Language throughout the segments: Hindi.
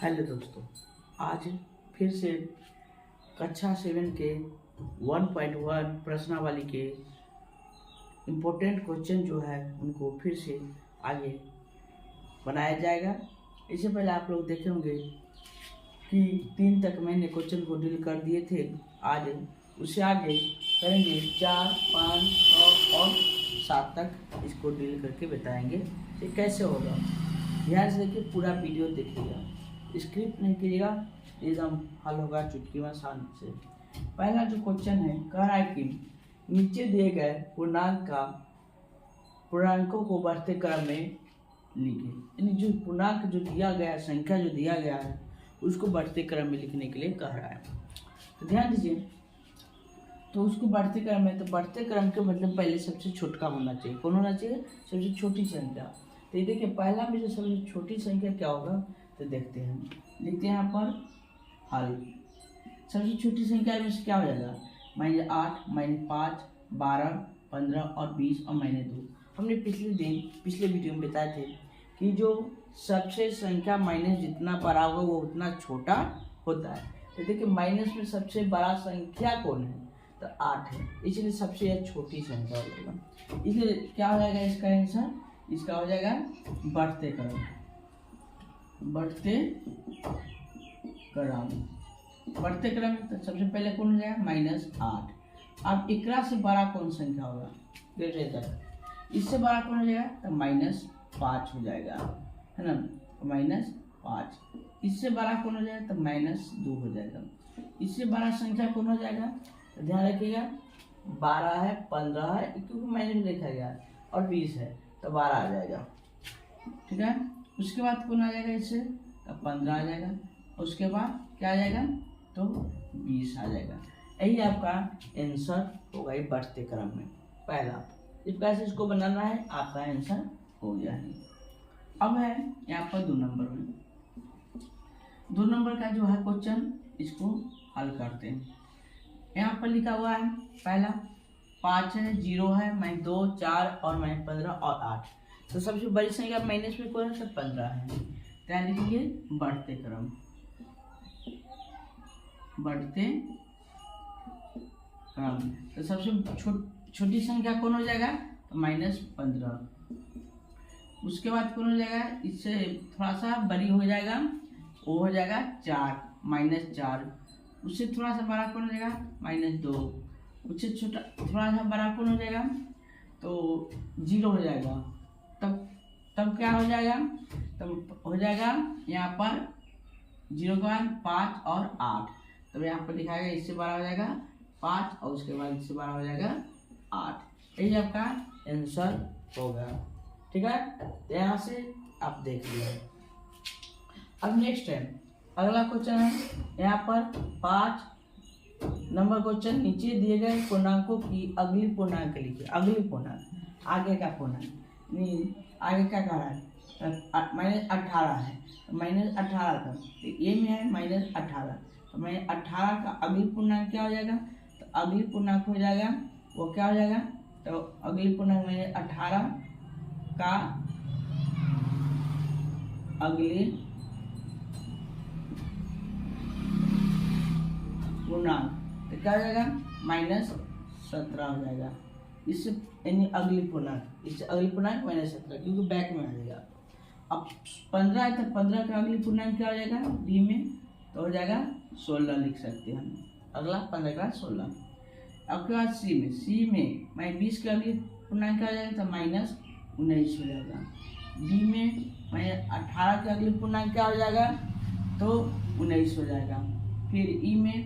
हेलो दोस्तों, आज फिर से कक्षा 7 के 1.1 प्रश्नावली के इम्पोर्टेंट क्वेश्चन जो है उनको फिर से आगे बनाया जाएगा। इससे पहले आप लोग देखे होंगे कि 3 तक मैंने क्वेश्चन को डील कर दिए थे। आज उससे आगे करेंगे 4, 5, 6 और 7 तक इसको डील करके बताएंगे कि कैसे होगा। ध्यान से देखिए, पूरा वीडियो देखिएगा, स्क्रिप्ट नहीं कीजिएगा, एकदम हल होगा चुटकी में शांत से। पहला जो क्वेश्चन है, कह रहा है कि नीचे दिए गए पूर्णांकों को बढ़ते क्रम में लिखे। यानी जो पूर्णांक जो दिया गया, संख्या जो दिया गया है उसको बढ़ते क्रम में लिखने के लिए कह रहा है। तो ध्यान दीजिए, तो उसको बढ़ते क्रम में, तो बढ़ते क्रम के मतलब पहले सबसे छोटा होना चाहिए। कौन होना चाहिए? सबसे छोटी संख्या। तो ये देखिए, पहला में जो सबसे छोटी संख्या क्या होगा तो देखते हैं। लिखते हैं यहाँ पर हल। सबसे छोटी संख्या में से क्या हो जाएगा? -8, -5, 12, 15 और 20 और -2। हमने पिछले वीडियो में बताए थे कि जो सबसे संख्या माइनस जितना बड़ा होगा वो उतना छोटा होता है। तो देखिए, माइनस में सबसे बड़ा संख्या कौन है? तो 8 है, इसलिए सबसे छोटी संख्या हो जाएगा। इसलिए क्या हो जाएगा इसका आंसर? इसका हो जाएगा बढ़ते क्रम। बढ़ते क्रम तो सबसे पहले कौन हो जाएगा? -8। अब एकरा से बड़ा कौन संख्या होगा? इससे बड़ा कौन हो जाएगा? तो -5 हो जाएगा, है ना, -5। इससे बड़ा कौन हो जाएगा? तो -2 हो जाएगा। इससे बड़ा संख्या कौन हो जाएगा? तो ध्यान रखिएगा, 12 है, 15 है, क्योंकि मैंने भी देखा गया, और 20 है तो 12 आ जाएगा। ठीक है, उसके बाद कौन आ जाएगा? इससे तो 15 आ जाएगा। उसके बाद क्या आ जाएगा? तो 20 आ जाएगा। यही आपका आंसर होगा ये बढ़ते क्रम में पहला। इस प्रकार से इसको बनाना है, आपका आंसर हो गया है। अब है यहाँ पर 2 नंबर में। 2 नंबर का जो है क्वेश्चन, इसको हल करते हैं। यहाँ पर लिखा हुआ है, पहला 5 है, 0 है, -2, 4 और -15 और 8। तो सबसे बड़ी संख्या माइनस में कौन है? तो 15 है। क्या लिखेंगे? बढ़ते क्रम। तो सबसे छोटी संख्या कौन हो जाएगा? तो -15। उसके बाद कौन हो जाएगा? इससे थोड़ा सा बड़ी हो जाएगा, वो हो जाएगा 4, -4। उससे थोड़ा सा बड़ा कौन हो जाएगा? -2। उससे छोटा थोड़ा सा बड़ा कौन हो जाएगा? तो 0 हो जाएगा। तब क्या हो जाएगा? तब हो जाएगा यहाँ पर 0 के बाद 5 और 8। तब यहाँ पर लिखा गया, इससे बड़ा हो जाएगा 5 और उसके बाद इससे बड़ा हो जाएगा 8। यही आपका आंसर होगा। ठीक है, तो यहाँ से आप देख लीजिए। अब नेक्स्ट है, अगला क्वेश्चन है यहाँ पर 5 नंबर क्वेश्चन। नीचे दिए गए पूर्णांकों की अगली पूर्णांक लिखिए। अगली पूर्णांक, आगे का पूर्णांक, आगे क्या कह रहा है? -18 है, -18 का, तो ये में है -18, तो -18 का अगली पूर्णांक क्या हो जाएगा? तो अगली पूर्णांक हो जाएगा, वो क्या हो जाएगा? तो अगली पूर्णांक -18 का अगली पूर्णांक तो क्या हो जाएगा? -17 हो जाएगा। इससे यानी अगली पूर्णांक, इससे अगली पूर्णांक -17, क्योंकि बैक में आ जाएगा। अब 15 है, तो 15 का अगली पूर्णांक क्या हो जाएगा? डी में तो हो जाएगा 16 लिख सकते हैं हम। अगला 15 का 16। अब के बाद सी में 20 का अगली पूर्णांक क्या हो जाएगा? तो -19 हो जाएगा। डी में 18 के अगली पूर्णांक क्या हो जाएगा? तो 19 हो जाएगा। फिर ई में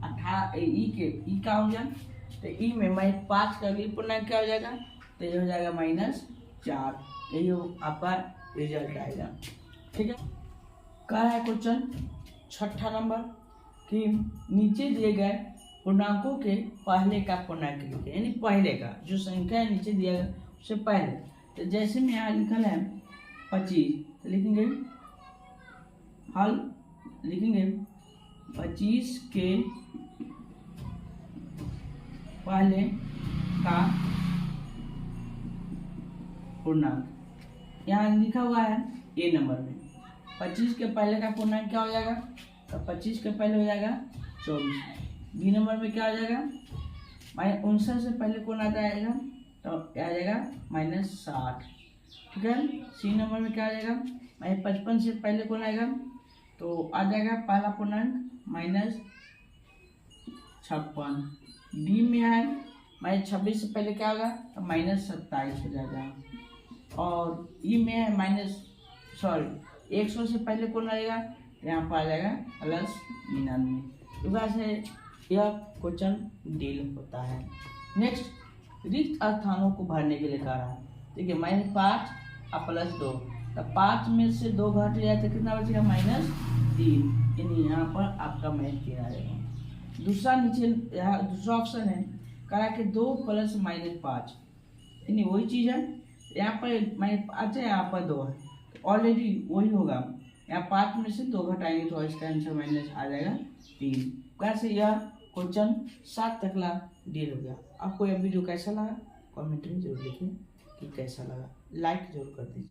18, ई का हो गया, तो ई में -5 का अगली पूर्णांक क्या हो जाएगा? तो ये हो जाएगा -4। यही आपका रिजल्ट आएगा। ठीक है, कह रहा है क्वेश्चन 6ठा नंबर कि नीचे दिए गए पूर्णांकों के पहले का पूर्णांक लिखे। यानी पहले का जो संख्या है नीचे दिया गया उससे पहले। तो जैसे में यहाँ लिखल है 25, तो लिखेंगे हल, लिखेंगे 25 के पहले का पूर्णांक। यहाँ लिखा हुआ है ए नंबर में, 25 के पहले का पूर्णांक क्या हो जाएगा? तो 25 के पहले हो जाएगा 24। बी नंबर में क्या हो जाएगा? -59 से पहले कौन आता आएगा? तो क्या आ जाएगा? -60। ठीक है। सी नंबर में क्या आ जाएगा? -55 से पहले कौन आएगा? तो आ जाएगा पहला पूर्णांक -56। डी में है -26 से पहले क्या होगा? तो -27 हो जाएगा। और ई में है 100 से पहले कौन आएगा? यहाँ पर आ जाएगा +99। इस बार से यह क्वेश्चन डील होता है। नेक्स्ट, रिक्त स्थानों को भरने के लिए कह रहा है। ठीक है, -5 और +2, तो 5 में से 2 घट जाए तो कितना बचेगा? -3। यानी यहाँ पर आपका -3 आ जाएगा। दूसरा नीचे यहाँ दूसरा ऑप्शन है, करा के 2 + -5, यानी वही चीज़ है। यहाँ पर -5 है, यहाँ पर 2 है, ऑलरेडी वही होगा। यहाँ 5 में से 2 घटाएंगे तो इसका आंसर माइनस आ जाएगा 3। कैसे यह क्वेश्चन 7 तक ला डील हो गया। आपको यह वीडियो कैसा लगा कमेंट में जरूर लिखिए कि कैसा लगा, लाइक जरूर कर दीजिए।